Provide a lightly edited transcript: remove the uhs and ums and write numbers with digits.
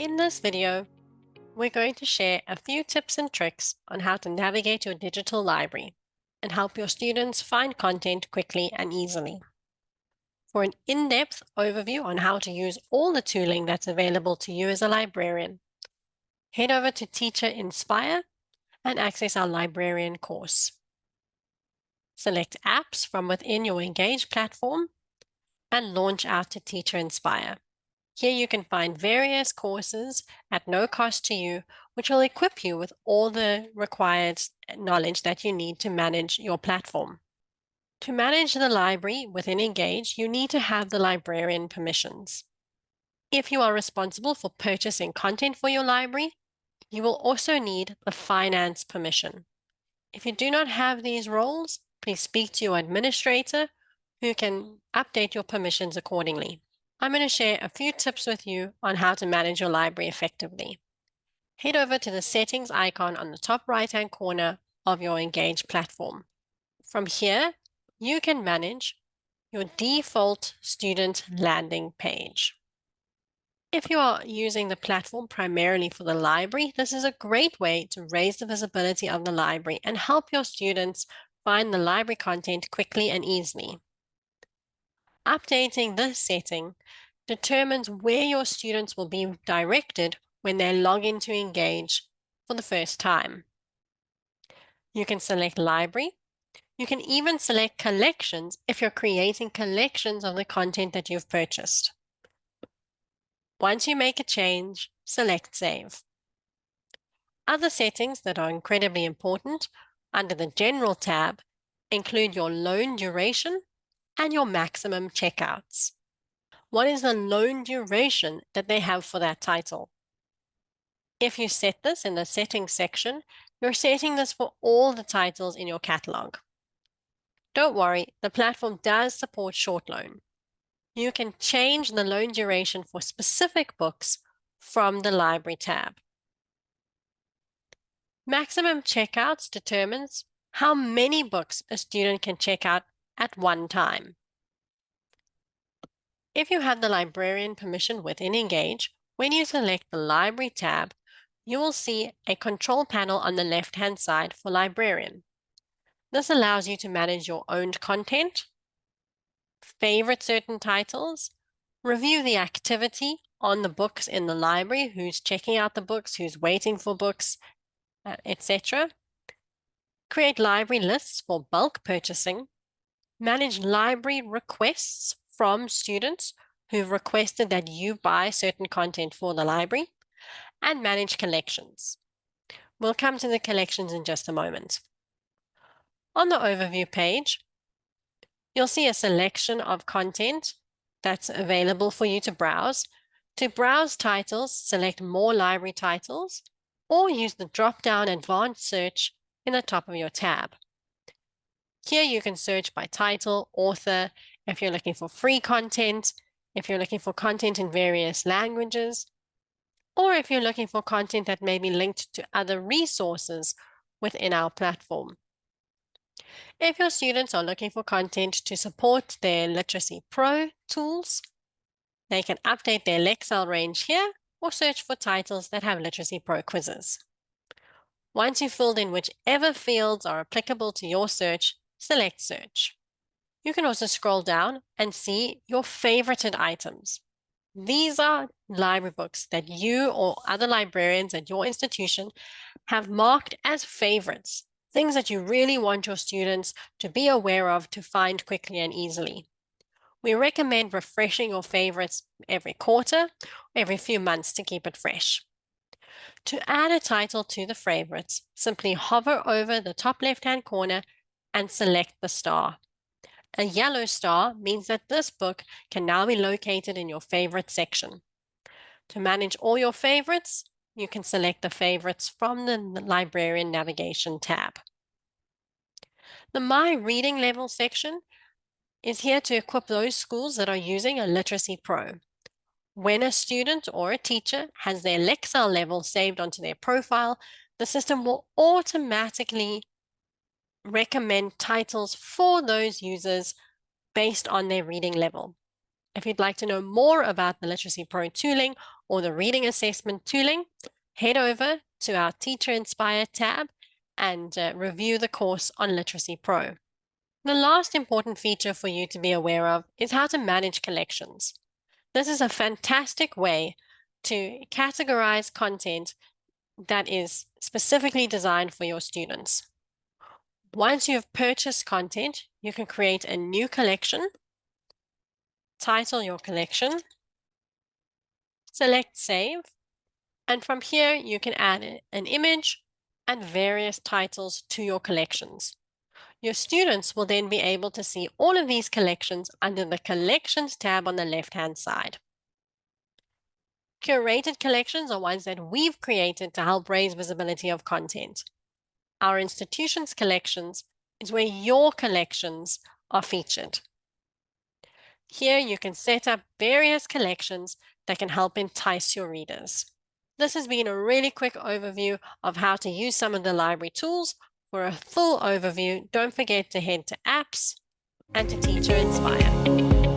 In this video, we're going to share a few tips and tricks on how to navigate your digital library and help your students find content quickly and easily. For an in-depth overview on how to use all the tooling that's available to you as a librarian, head over to Teacher Inspire and access our librarian course. Select apps from within your Engage platform and launch out to Teacher Inspire. Here you can find various courses at no cost to you, which will equip you with all the required knowledge that you need to manage your platform. To manage the library within Engage, you need to have the librarian permissions. If you are responsible for purchasing content for your library, you will also need the finance permission. If you do not have these roles, please speak to your administrator who can update your permissions accordingly. I'm going to share a few tips with you on how to manage your library effectively. Head over to the settings icon on the top right-hand corner of your Engage platform. From here, you can manage your default student landing page. If you are using the platform primarily for the library, this is a great way to raise the visibility of the library and help your students find the library content quickly and easily. Updating this setting determines where your students will be directed when they log in to Engage for the first time. You can select library. You can even select collections if you're creating collections of the content that you've purchased. Once you make a change, select Save. Other settings that are incredibly important under the General tab include your loan duration and your maximum checkouts. What is the loan duration that they have for that title? If you set this in the settings section, you're setting this for all the titles in your catalog. Don't worry, the platform does support short loan. You can change the loan duration for specific books from the library tab. Maximum checkouts determines how many books a student can check out at one time. If you have the librarian permission within Engage, when you select the Library tab, you will see a control panel on the left-hand side for Librarian. This allows you to manage your owned content, favorite certain titles, review the activity on the books in the library, who's checking out the books, who's waiting for books, etc. Create library lists for bulk purchasing, manage library requests from students who've requested that you buy certain content for the library, and manage collections. We'll come to the collections in just a moment. On the overview page, you'll see a selection of content that's available for you to browse. To browse titles, select More Library Titles, or use the drop-down Advanced Search in the top of your tab. Here you can search by title, author, if you're looking for free content, if you're looking for content in various languages, or if you're looking for content that may be linked to other resources within our platform. If your students are looking for content to support their Literacy Pro tools, they can update their Lexile range here or search for titles that have Literacy Pro quizzes. Once you've filled in whichever fields are applicable to your search, select Search. You can also scroll down and see your favorited items. These are library books that you or other librarians at your institution have marked as favorites, things that you really want your students to be aware of to find quickly and easily. We recommend refreshing your favorites every quarter, every few months to keep it fresh. To add a title to the favorites, simply hover over the top left-hand corner and select the star. A yellow star means that this book can now be located in your favorite section. To manage all your favorites, you can select the favorites from the Librarian Navigation tab. The My Reading Level section is here to equip those schools that are using a Literacy Pro. When a student or a teacher has their Lexile level saved onto their profile, the system will automatically recommend titles for those users based on their reading level. If you'd like to know more about the Literacy Pro tooling or the reading assessment tooling, head over to our Teacher Inspire tab and review the course on Literacy Pro. The last important feature for you to be aware of is how to manage collections. This is a fantastic way to categorize content that is specifically designed for your students. Once you have purchased content, you can create a new collection, title your collection, select Save, and from here you can add an image and various titles to your collections. Your students will then be able to see all of these collections under the Collections tab on the left-hand side. Curated collections are ones that we've created to help raise visibility of content. Our institution's collections is where your collections are featured. Here you can set up various collections that can help entice your readers. This has been a really quick overview of how to use some of the library tools. For a full overview, don't forget to head to Apps and to Teacher Inspire.